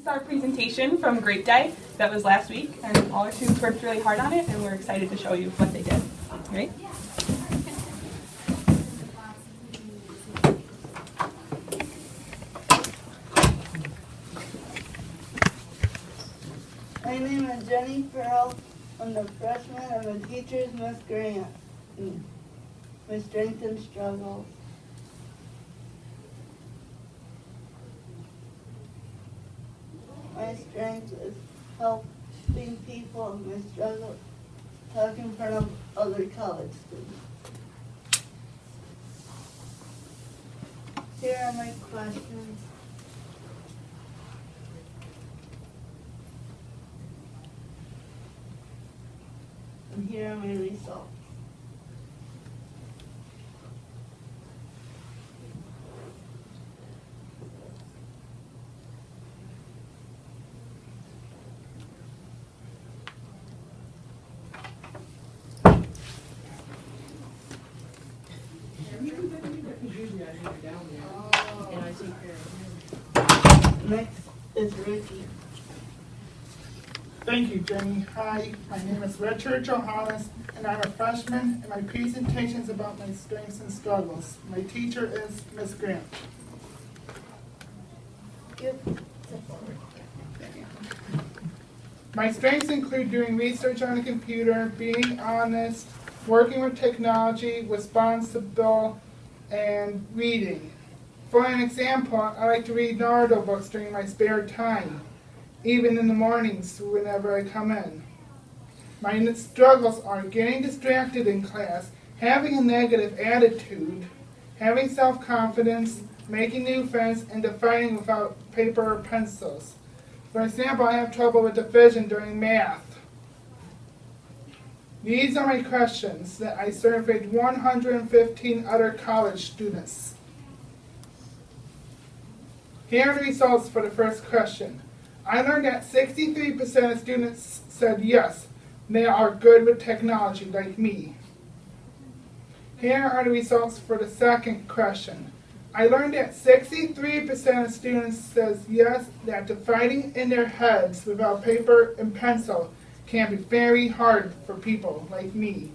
is our presentation from Great Day that was last week, and all our students worked really hard on it, and we're excited to show you what they did. Right? My name is Jenny Farrell. I'm the freshman and the teacher's Miss Grant. My strengths and struggles. My strength is helping people, and my struggle talking in front of other college students. Here are my questions. And here are my results. Next is Ricky. Thank you, Jenny. Hi, my name is Richard Johannes, and I'm a freshman, and my presentation is about my strengths and struggles. My teacher is Miss Grant. My strengths include doing research on the computer, being honest, working with technology, responsible, and reading. For an example, I like to read Naruto books during my spare time, even in the mornings whenever I come in. My struggles are getting distracted in class, having a negative attitude, having self-confidence, making new friends, and defining without paper or pencils. For example, I have trouble with division during math. These are my questions that I surveyed 115 other college students. Here are the results for the first question. I learned that 63% of students said yes, they are good with technology like me. Here are the results for the second question. I learned that 63% of students says yes, that defining in their heads without paper and pencil can be very hard for people like me.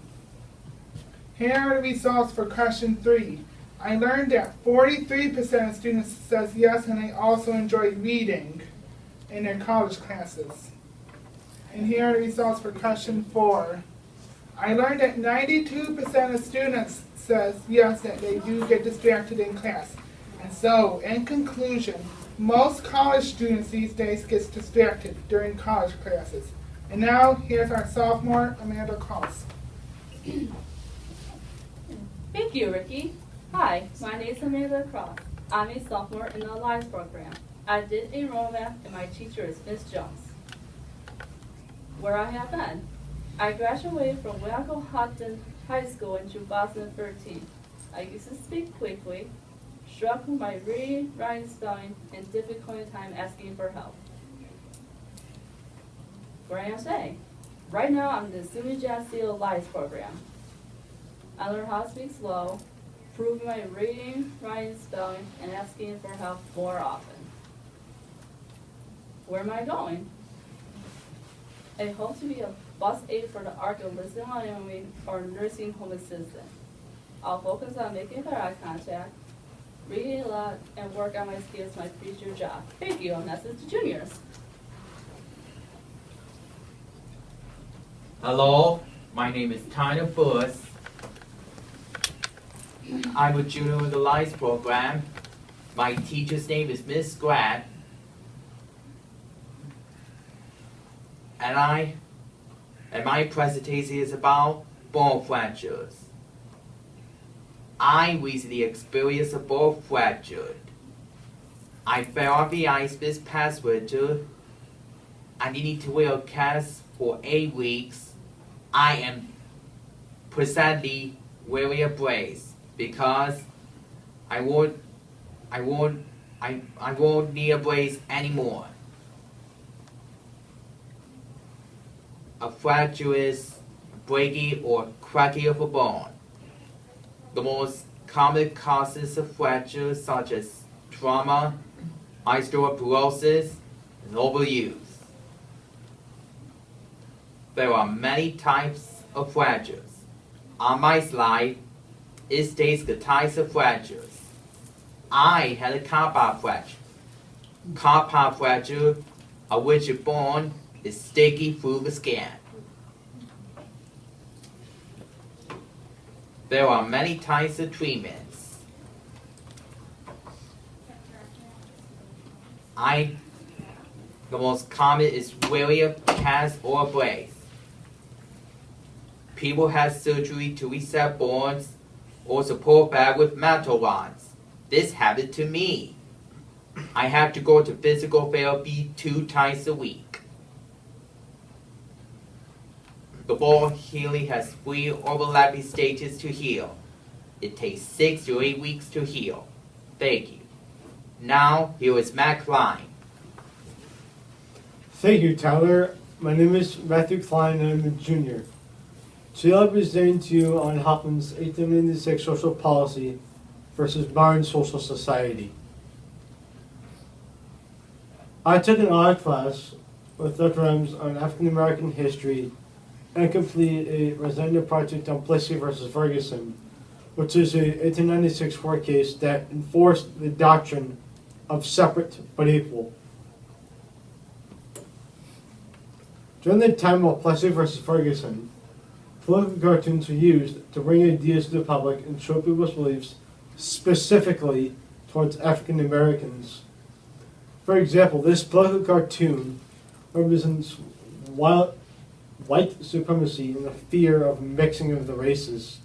Here are the results for question 3. I learned that 43% of students says yes, and they also enjoy reading in their college classes. And here are the results for question 4. I learned that 92% of students says yes, that they do get distracted in class. And so, in conclusion, most college students these days get distracted during college classes. And now, here's our sophomore, Amanda Cross. Thank you, Ricky. Hi, my name is Amanda Cross. I'm a sophomore in the Alliance program. I did enroll math, and my teacher is Miss Jones. Where I have been. I graduated from Waco Houghton High School in 2013. I used to speak quickly, struggled with my reading, writing, spelling, and difficult time asking for help. Where I am today. Right now, I'm in the SUNY Geneseo Alliance program. I learned how to speak slow, improving my reading, writing, spelling, and asking for help more often. Where am I going? I hope to be a bus aide for the Archivist or nursing home assistant. I'll focus on making better eye contact, reading a lot, and work on my skills my future job. Thank you, and that's it to juniors. Hello, my name is Tyler Buss. I'm a junior in the Life program. My teacher's name is Miss Grant. And my presentation is about bone fractures. I recently experienced a bone fracture. I fell off the ice this past winter. I needed to wear a cast for 8 weeks. I am presently wearing a brace because I won't need a brace anymore. A fracture is breaking or cracking of a bone. The most common causes of fractures such as trauma, osteoporosis, and overuse. There are many types of fractures. On my slide, it states the types of fractures. I had a compound fracture. Compound fracture, of which the bone is sticky through the skin. There are many types of treatments. The most common is wear, cast, or brace. People have surgery to reset bones or support back with metal rods. This happened to me. I have to go to physical therapy 2 times a week. The bone healing has 3 overlapping stages to heal. It takes 6 to 8 weeks to heal. Thank you. Now, here is Matt Klein. Thank you, Tyler. My name is Matthew Klein, and I'm a junior. Today I'll be presenting to you on Hoffman's 1896 social policy versus modern social society. I took an art class with Dr. Ems on African American history and completed a representative project on Plessy versus Ferguson, which is a 1896 court case that enforced the doctrine of separate but equal. During the time of Plessy versus Ferguson, political cartoons were used to bring ideas to the public and show people's beliefs specifically towards African Americans. For example, this political cartoon represents white supremacy and the fear of mixing of the races.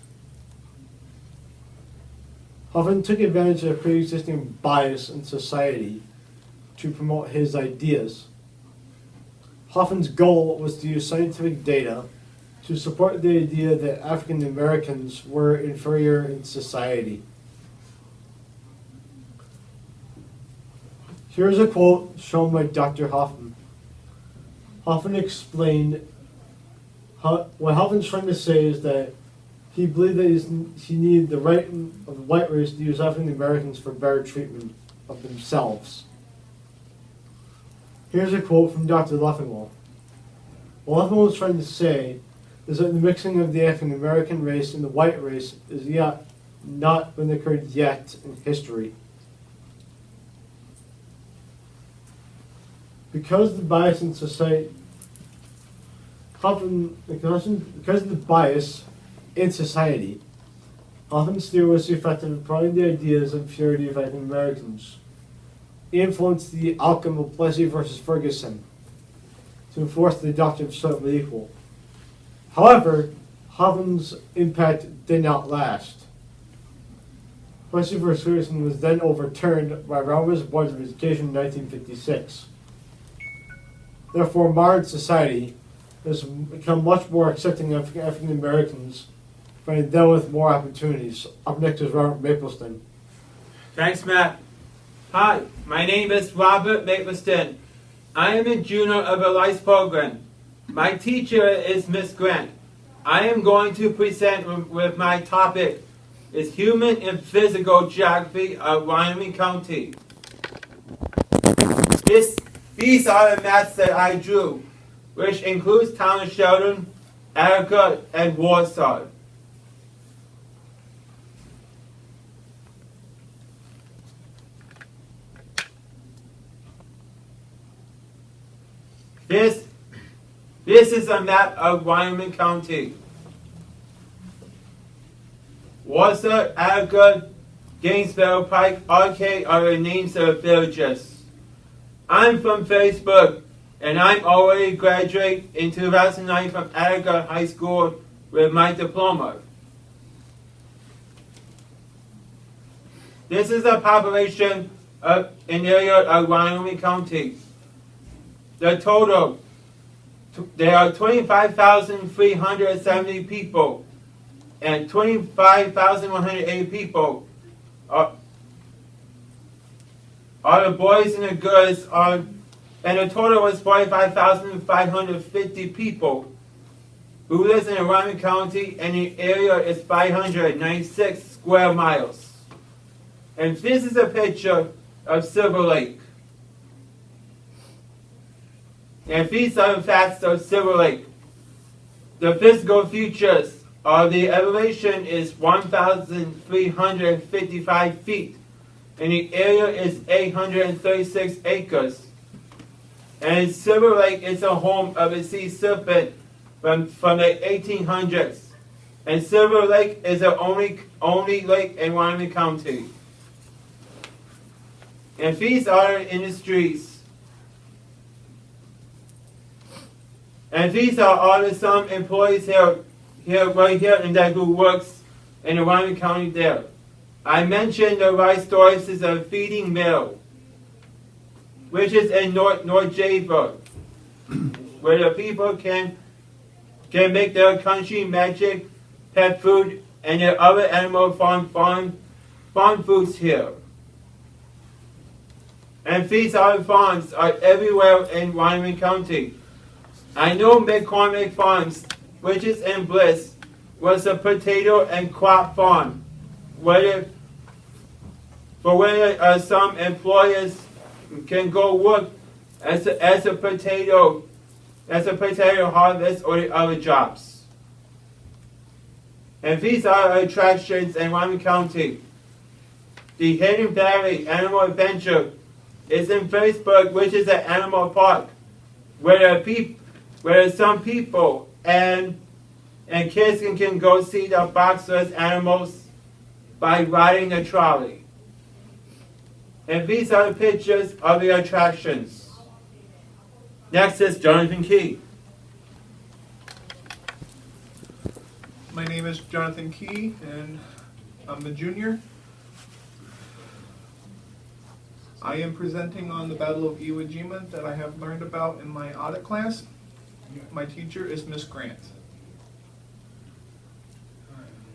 Hoffman took advantage of pre-existing bias in society to promote his ideas. Hoffman's goal was to use scientific data to support the idea that African Americans were inferior in society. Here's a quote shown by Dr. Hoffman. Hoffman explained what Hoffman's trying to say is that he believed that he needed the right of the white race to use African Americans for better treatment of themselves. Here's a quote from Dr. Leffingwell. What Leffingwell was trying to say is that the mixing of the African American race and the white race is yet not been occurred yet in history. Because the bias in society, because of the bias in society, Hoffman's theory was effective in promoting the ideas of inferiority of African Americans. He influenced the outcome of Plessy versus Ferguson to enforce the doctrine of separate but equal. However, Hoffman's impact did not last. Plessy versus Ferguson was then overturned by Robert's Board of Education in 1956. Therefore, modern society has become much more accepting of African Americans, providing them with more opportunities. Up next is Robert Mapleston. Thanks, Matt. Hi, my name is Robert Mapleston. I am a junior of a life program. My teacher is Miss Grant. I am going to present with my topic is Human and Physical Geography of Wyoming County. These are the maps that I drew, which includes town of Sheldon, Attica, and Warsaw. This is a map of Wyoming County. Warsaw, Attica, Gainesville, Pike, Arcade are the names of the villages. I'm from Facebook, and I'm already graduated in 2009 from Attica High School with my diploma. This is the population of an area of Wyoming County. The total, there are 25,370 people, and 25,180 people are the boys and the girls, and the total was 45,550 people who lives in Wyoming County, and the area is 596 square miles. And this is a picture of Silver Lake. And these are the facts of Silver Lake. The physical features of the elevation is 1,355 feet, and the area is 836 acres. And Silver Lake is the home of a sea serpent from the 1800s. And Silver Lake is the only lake in Wyoming County. And these are the industries. And these are all the some employees right here in that who works in the Wyoming County there. I mentioned the rice stores is a feeding mill, which is in North Java, where the people can make their country magic, pet food, and their other animal farm foods here. And these other farms are everywhere in Wyoming County. I know McCormick Farms, which is in Bliss, was a potato and crop farm, where some employers can go work as a potato harvest or the other jobs. And these are attractions in Wyoming County. The Hidden Valley Animal Adventure is in Facebook, which is an animal park, where some people and kids can go see the boxers animals by riding a trolley. And these are the pictures of the attractions. Next is Jonathan Key. My name is Jonathan Key, and I'm a junior. I am presenting on the Battle of Iwo Jima that I have learned about in my audit class. My teacher is Miss Grant.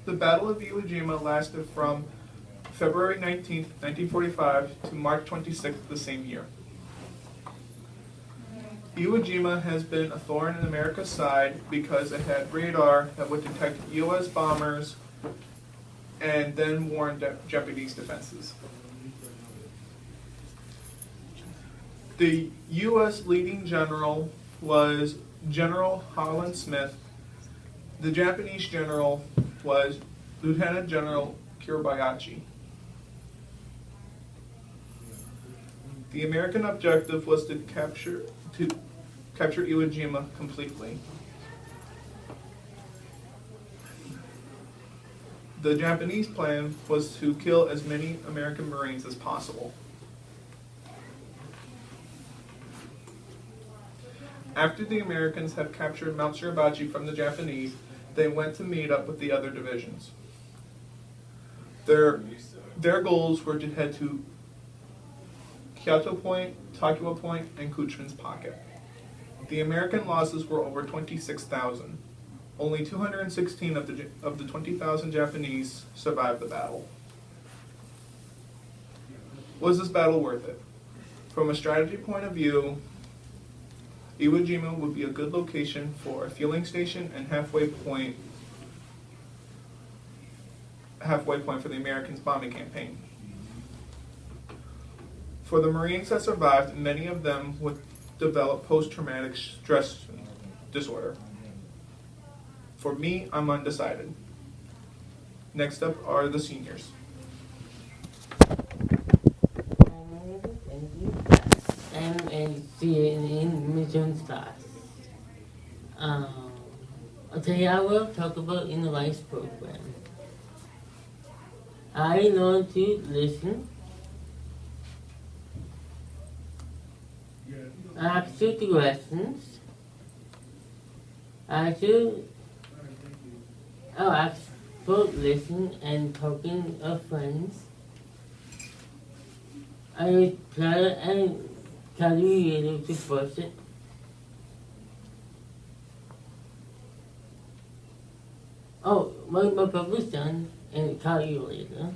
The Battle of Iwo Jima lasted from February 19th, 1945 to March 26th the same year. Iwo Jima has been a thorn in America's side because it had radar that would detect U.S. bombers and then warn Japanese defenses. The U.S. leading general was General Holland Smith. The Japanese general was Lieutenant General Kiribayashi. The American objective was to capture Iwo Jima completely. The Japanese plan was to kill as many American Marines as possible. After the Americans had captured Mount Shirabachi from the Japanese, they went to meet up with the other divisions. Their goals were to head to Kyoto Point, Takua Point, and Kuchman's Pocket. The American losses were over 26,000. Only 216 of the 20,000 Japanese survived the battle. Was this battle worth it? From a strategy point of view, Iwo Jima would be a good location for a fueling station and halfway point for the Americans' bombing campaign. For the Marines that survived, many of them would develop post-traumatic stress disorder. For me, I'm undecided. Next up are the seniors. I'm a student in mission class. Today I will talk about in the rice program. I learned to listen, ask the questions, ask for listening and talking of friends. I try and be able to force it. Oh, my papa's done, and call you later.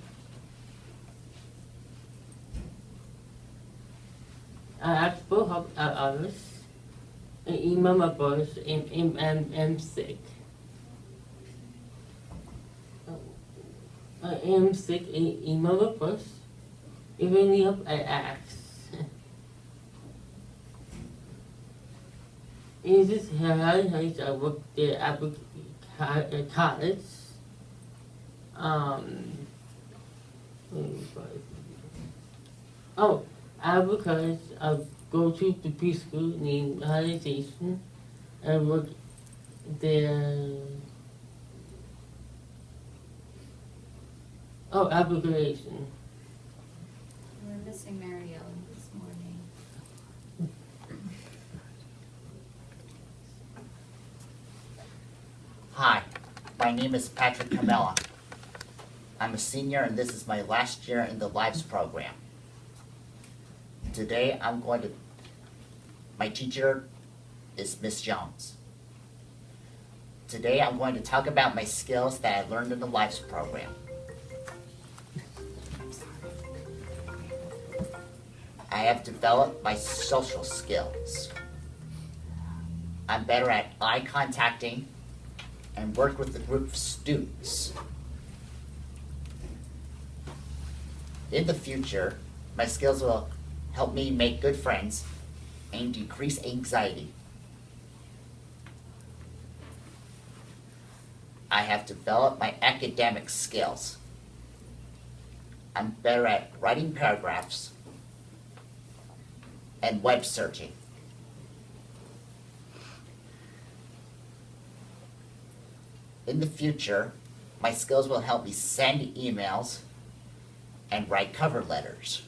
I asked for help at others, and email my boss, and I'm sick. I am sick, and email my boss. If I need help, I ask. in this house, I worked there at college. Because I go to the preschool named Holiday Station. I work there. Application. We're missing Mary Ellen this morning. Hi, my name is Patrick Camella. I'm a senior and this is my last year in the Lives program. Today my teacher is Miss Jones. Today I'm going to talk about my skills that I learned in the Lives program. I have developed my social skills. I'm better at eye contacting and work with a group of students. In the future, my skills will help me make good friends and decrease anxiety. I have developed my academic skills. I'm better at writing paragraphs and web searching. In the future, my skills will help me send emails and write cover letters.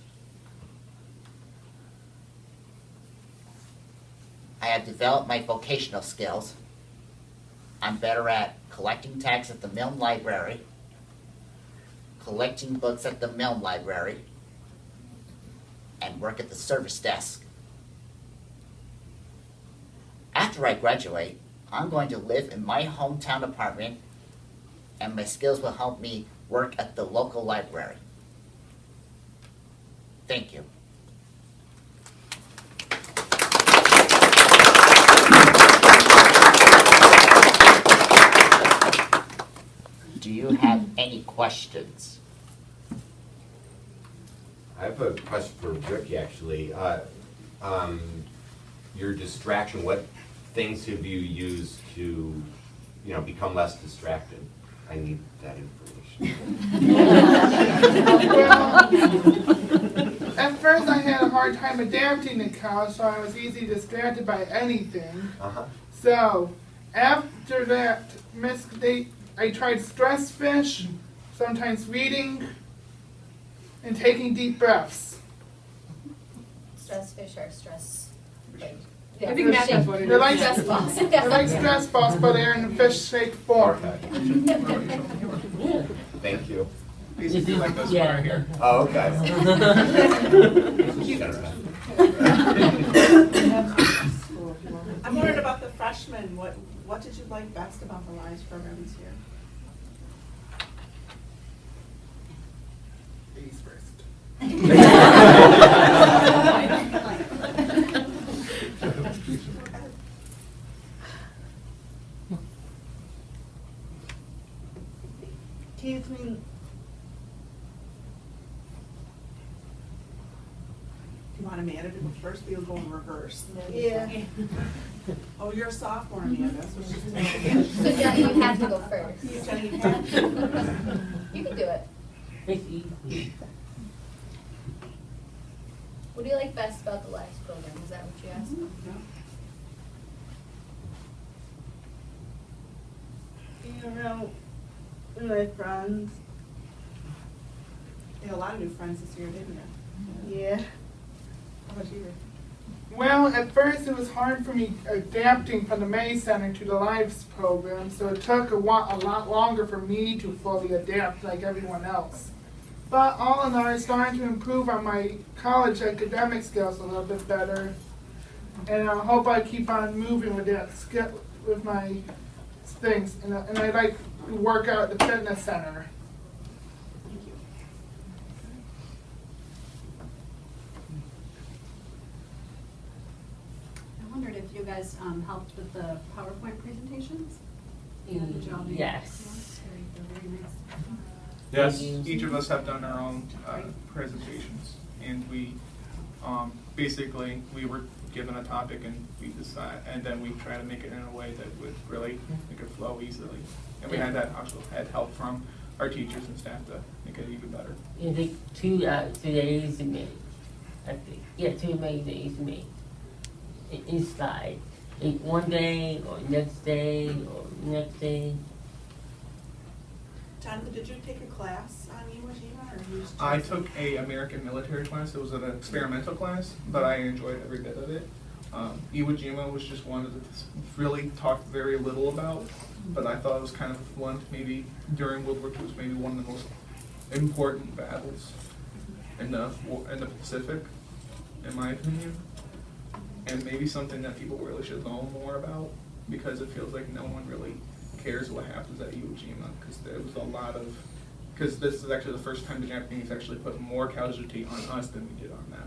I have developed my vocational skills. I'm better at collecting tags at the Milne Library, collecting books at the Milne Library, and work at the service desk. After I graduate, I'm going to live in my hometown apartment, and my skills will help me work at the local library. Thank you. Do you have any questions? I have a question for Ricky, actually. Your distraction, what things have you used to, become less distracted? I need that information. Well, at first I had a hard time adapting to college, so I was easily distracted by anything. So, after that, I tried stress fish, sometimes reading, and taking deep breaths. Stress fish or stress? I think Matt knows what it They're is. like Stress balls. They're like stress balls, but they're in a fish-shaped form. Thank you. Basically like this one right here. Oh, okay. I'm wondering about the freshmen. What did you like best about the Lives program this year? Ladies first. Excuse me. Do you want Amanda to go first? We'll go in reverse. Yeah. Oh, you're a sophomore, Amanda. So she's saying. So Jenny, you have to go first. You, Jenny, you have to. You can do it. It's easy. What do you like best about the Lives program? Is that what you asked? Being around my friends. You had a lot of new friends this year, didn't you? Yeah. How about you, Rick? Well, at first it was hard for me adapting from the May Center to the Lives program, so it took a lot longer for me to fully adapt like everyone else. But all in all, I'm starting to improve on my college academic skills a little bit better, and I hope I keep on moving with that with my things. And I like to work out at the fitness center. Thank you. I wondered if you guys helped with the PowerPoint presentations? You did a job. Yes. Very nice. Yes, each of us have done our own presentations, and we basically we were given a topic and we decide, and then we try to make it in a way that would really make it flow easily. And we had help from our teachers and staff to make it even better. I think 2 days in May. I think 2 May days in May. It's like one day or next day or next day. Jonathan, did you take a class on Iwo Jima, or you just? I took a American military class. It was an experimental class, but I enjoyed every bit of it. Iwo Jima was just one that really talked very little about, but I thought it was kind of one, maybe during World War II, was maybe one of the most important battles in the Pacific, in my opinion, and maybe something that people really should know more about, because it feels like no one really cares what happens at Iwo Jima, because there was a lot of, because this is actually the first time the Japanese actually put more casualty on us than we did on them.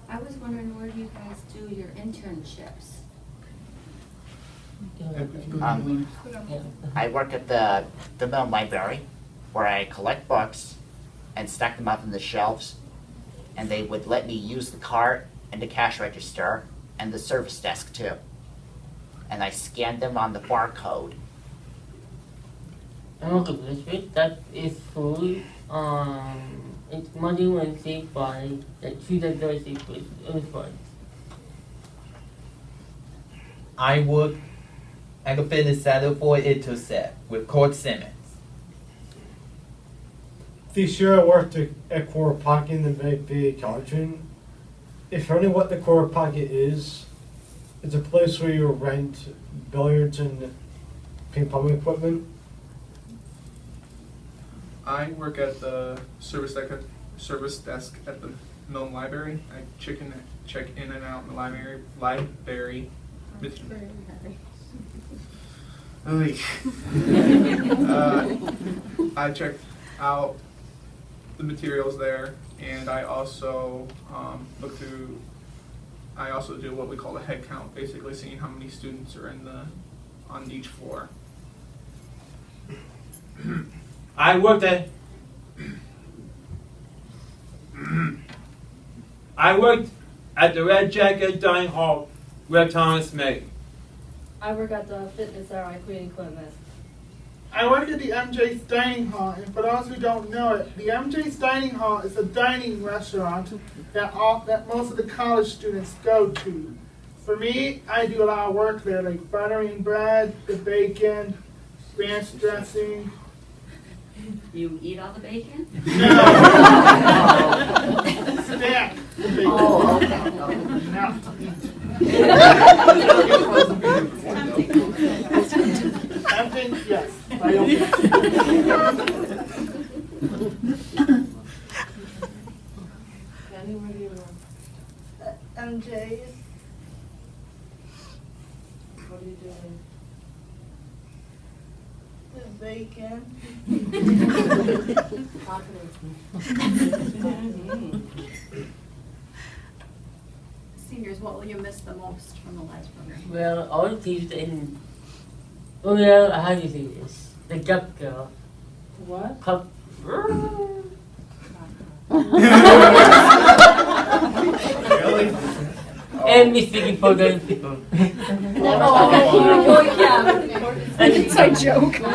I was wondering, where do you guys do your internships? I work at the mill library, where I collect books and stack them up in the shelves, and they would let me use the cart and the cash register and the service desk too. And I scanned them on the barcode. I work at district. That is full. It's Monday, Wednesday, Friday, and Tuesday, Thursday, Friday. I work at the fitness center for Intelsat with Coach Simmons. This year I worked at Core Pocket in the Bay Caltrans. If you're wondering what the Core Pocket is, it's a place where you rent billiards and ping pong equipment. I work at the service desk at the Milne Library. I check in and out in the library. I check out the materials there, and I also look through. I also do what we call a head count, basically seeing how many students are on each floor. I worked at the Red Jacket Dining Hall where Thomas made. I work at the fitness center. I clean equipment. I work at the MJ's Dining Hall, and for those who don't know it, the MJ's Dining Hall is a dining restaurant that most of the college students go to. For me, I do a lot of work there, like buttering bread, the bacon, ranch dressing. You eat all the bacon? No. Stack the bacon. Oh, okay. Not to eat. Tempting, yes. I don't. MJ's. What are you doing? The bacon. Seniors, what will you miss the most from the Lives program? Well, all the teachers in. Oh yeah, how do you say this? The cup girl. What? Cup. Really? And me speaking for the people. Inside joke. I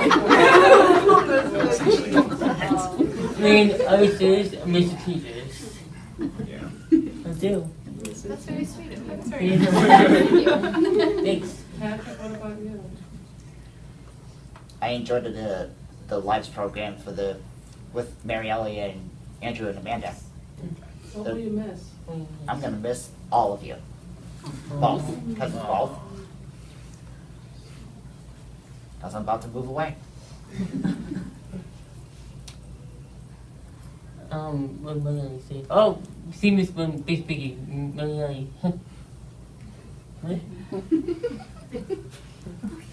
mean, I serious, I miss the teachers. Yeah. I do. That's very sweet of you. That's very nice. Thanks. What about you? I enjoyed the Lives program with Mary Ellie and Andrew and Amanda. What will you miss? I'm gonna miss all of you. Both, because of both. Because I'm about to move away. What was I say? Oh, see Miss Big Piggy. What?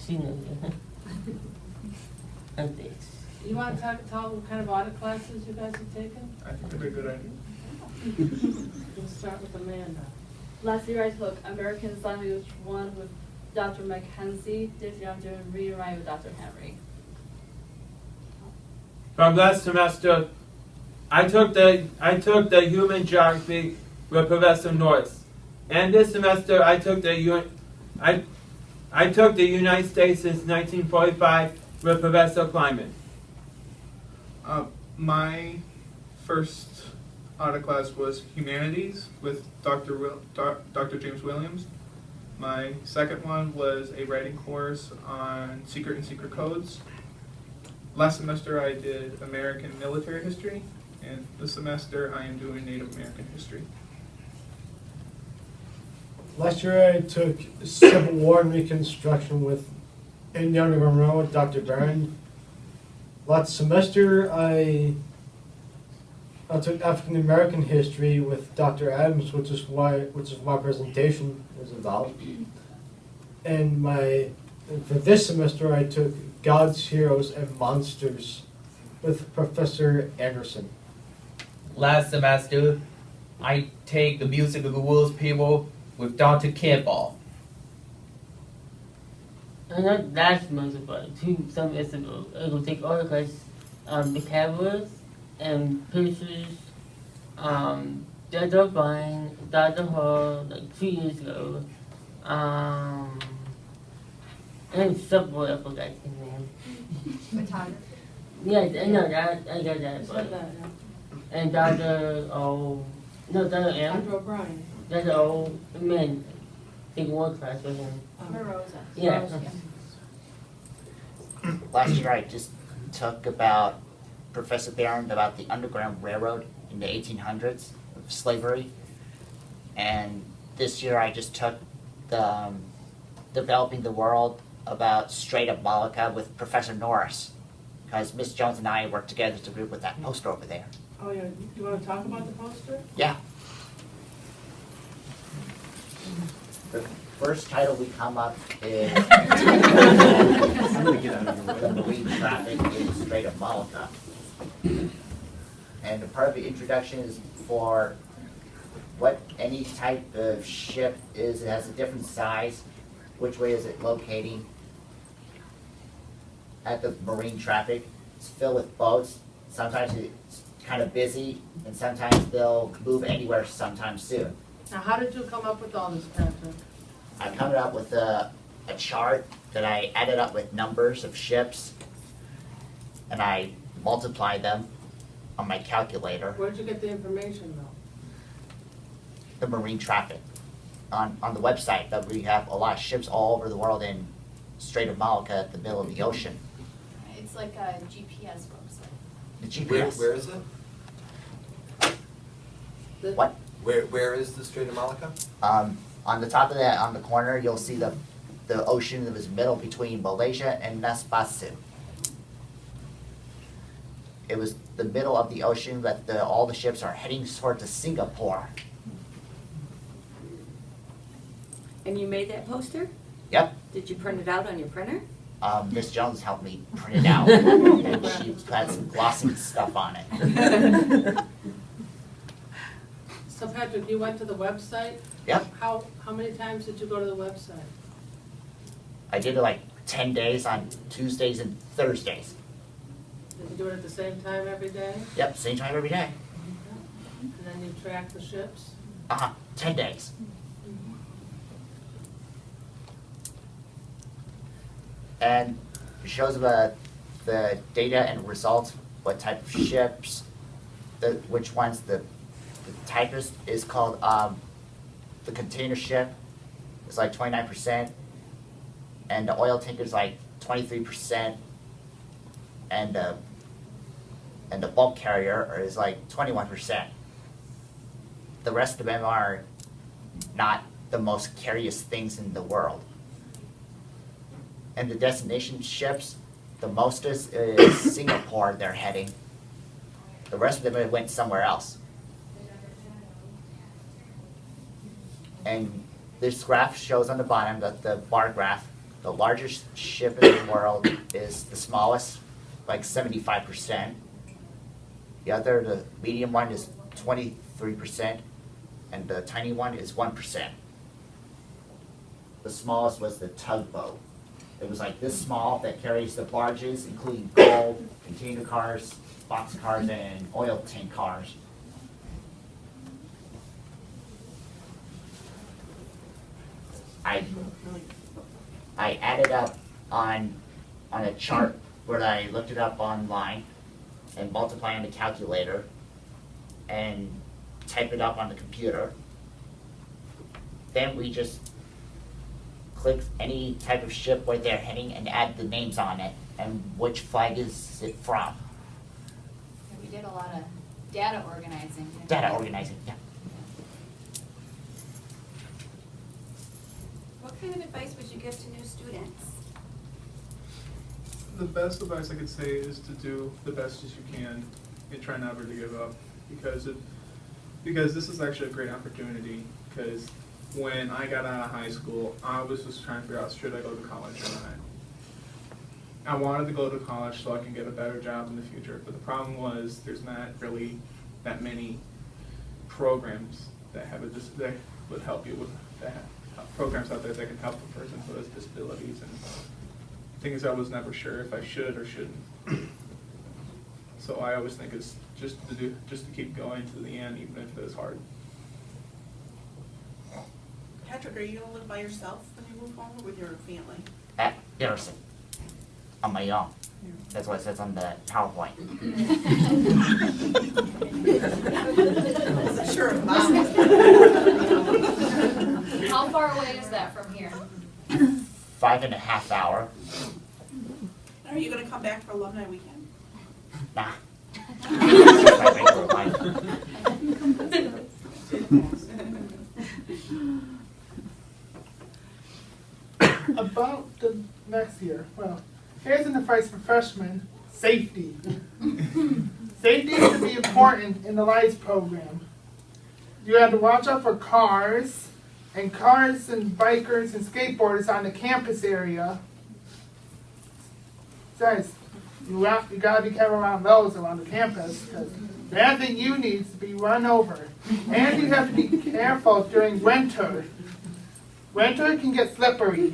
She knows. And this. You want to tell what kind of audit classes you guys have taken? I think that'd be a good idea. We'll start with Amanda. Last year I took American Sign Language 1 with Dr. Mackenzie. This year I'm doing Read and Write with Dr. Henry. From last semester, I took the human geography with Professor Norris, and this semester I took the United States since 1945 with Professor Kleiman. My first audit class was humanities with Dr. James Williams. My second one was a writing course on secret and secret codes. Last semester I did American military history, and this semester I am doing Native American history. Last year I took Civil War and Reconstruction in Younger Monroe with Dr. Barron. Last semester I took African American history with Dr. Adams, which is why my presentation is about. And for this semester I took Gods, Heroes, and Monsters with Professor Anderson. Last semester, I take the music of the woods people with Dr. Kimball. And not last month, but some years ago, I will take all the classes, the cameras and pictures, Dr. Vine, Dr. Hall, like 2 years ago, and somewhere I forgot his name. Photography. Yeah, I know that, I got that. But, and Dr. Dr. M. Dr. O'Brien. Dr. O. Man, take one class with him. Rosa. Yeah. Last year I just took about Professor Barron about the Underground Railroad in the 1800s of slavery. And this year I just took the Developing the World about Strait of Malacca with Professor Norris. Because Miss Jones and I worked together as a group with that poster over there. Oh, yeah. You want to talk about the poster? Yeah. The first title we come up is The Marine Traffic in the Strait of Malacca. And part of the introduction is for what any type of ship is. It has a different size. Which way is it locating? At the marine traffic, it's filled with boats. Sometimes it's kind of busy, and sometimes they'll move anywhere sometime soon. Now, how did you come up with all this, Patrick? I come up with a chart that I added up with numbers of ships, and I multiplied them on my calculator. Where'd you get the information, though? The marine traffic. On the website, that we have a lot of ships all over the world in Strait of Malacca at the middle of the ocean. It's like a GPS website. The GPS. Where is it? What? Where is the Strait of Malacca? On the top of that, on the corner, you'll see the ocean that was middle between Malaysia and Nasbasu. It was the middle of the ocean that all the ships are heading towards Singapore. And you made that poster? Yep. Did you print it out on your printer? Miss Jones helped me print it out, and she had some glossy stuff on it. So, Patrick, you went to the website? Yep. How many times did you go to the website? I did it like 10 days on Tuesdays and Thursdays. Did you do it at the same time every day? Yep, same time every day. And then you track the ships? 10 days. And it shows about the data and results, what type of ships, which ones. The typist is called the container ship. It's like 29%, and the oil tanker is like 23%, and the bulk carrier is like 21%. The rest of them are not the most carriest things in the world. And the destination ships, the mostest is Singapore they're heading. The rest of them went somewhere else. And this graph shows on the bottom, that the bar graph, the largest ship in the world is the smallest, like 75%. The medium one is 23%, and the tiny one is 1%. The smallest was the tugboat. It was like this small that carries the barges, including coal, container cars, box cars, and oil tank cars. I added up on a chart where I looked it up online and multiply on the calculator and type it up on the computer. Then we just click any type of ship where they're heading and add the names on it and which flag is it from. We did a lot of data organizing. Data organizing, yeah. What kind of advice would you give to new students? The best advice I could say is to do the best as you can and try never to give up, because this is actually a great opportunity. Because when I got out of high school, I was just trying to figure out, should I go to college or not? I wanted to go to college so I can get a better job in the future, but the problem was there's not really that many programs that have that would help you with that. Programs out there that can help a person who has disabilities and things I was never sure if I should or shouldn't. So I always think it's just to keep going to the end, even if it's hard. Patrick, are you gonna live by yourself when you move home, or with your family? At Garrison, on my own. That's what it says on the PowerPoint. Sure. How far away is that from here? 5.5 hours. Are you gonna come back for alumni weekend? Nah. That's my regular life. About the next year, well, here's an advice for freshmen: safety. Safety is to be important in the LICE program. You have to watch out for cars and bikers and skateboarders on the campus area. Besides, you gotta be careful around those around the campus, because anything you need is to be run over. And you have to be careful during winter. Winter can get slippery.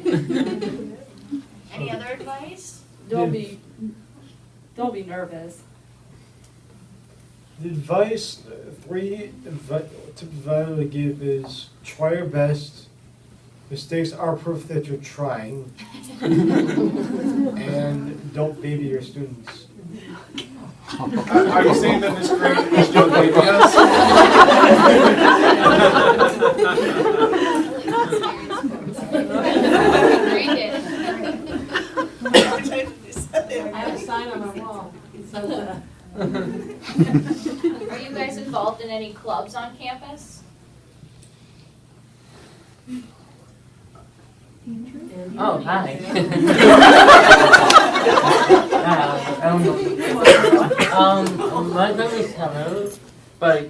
Any other advice? Don't be nervous. The advice, three tips I would give is try your best. Mistakes are proof that you're trying. And don't baby your students. Are you saying that Miss Grant is still baby us? I have a sign on my wall. It says that. Are you guys involved in any clubs on campus? Oh, hi. My name is Hello, but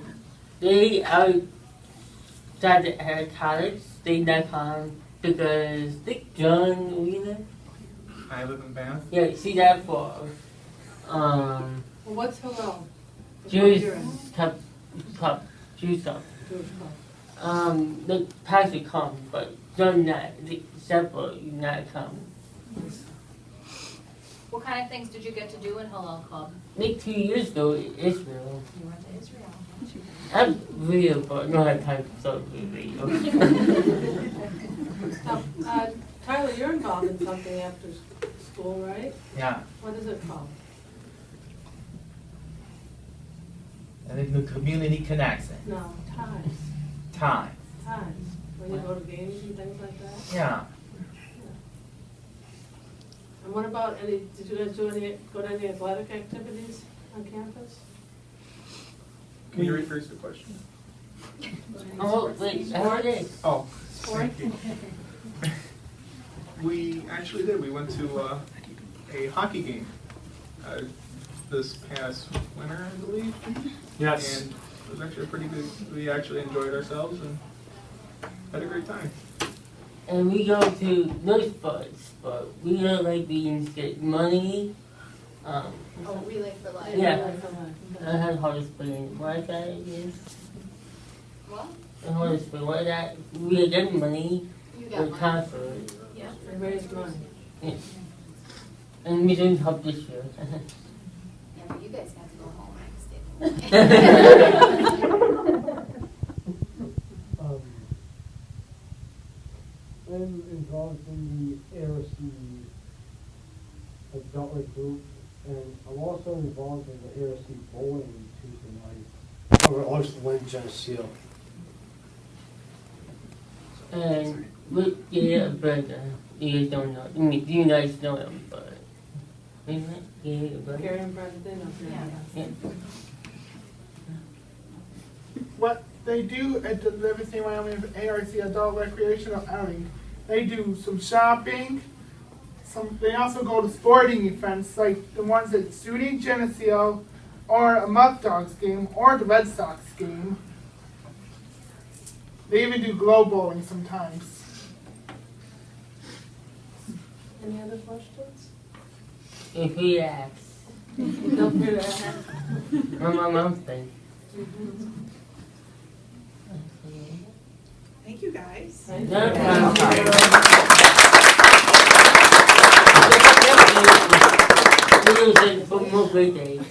they outside at college, they not come because Dick John, you know? I live in Bath. Yeah, see that for, Well, what's hello? Jewish cup, Jewish cup. The pastor come, but John not, except for you not come. What kind of things did you get to do in Hillel Club? Like 2 years ago in Israel. You went to Israel. I'm real, but not have time for so video. Now, Tyler, you're involved in something after school, right? Yeah. What is it called? I think the community connection. No, Ties. Time. Ties. When you go to games and things like that? Yeah. And what about did you guys go to any athletic activities on campus? Can you rephrase the question? Oh, wait, I heard it. Oh, Sport? thank you. We actually did. We went to a hockey game this past winter, I believe. Yes. And it was actually pretty good. We actually enjoyed ourselves and had a great time. And we go to no sports, but we don't like being get money. Oh, Relay for Life. Yeah. I had hardest spring. What is that again? What? The hardest spring. What is that? We get money You for got money. concert. Yeah. They raised money. And we didn't help this year. Yeah, but you guys got to go home. I can stay home. I'm involved in the ARC adult group, and I'm also involved in the ARC bowling Tuesday night. We're also in Geneseo. And we get a brother. You guys don't know. I mean, you guys know him, but we might get a brother. Karen Brendan. Yeah. What they do at the Livingston, Wyoming ARC Adult Recreational Outing, they do some shopping. They also go to sporting events like the ones at SUNY Geneseo, or a Muck Dogs game, or the Red Sox game. They even do glow bowling sometimes. Any other questions? If he asks. Don't do that. Or my mom's thing. Thank you, guys. Thank you. Thank you. More great days.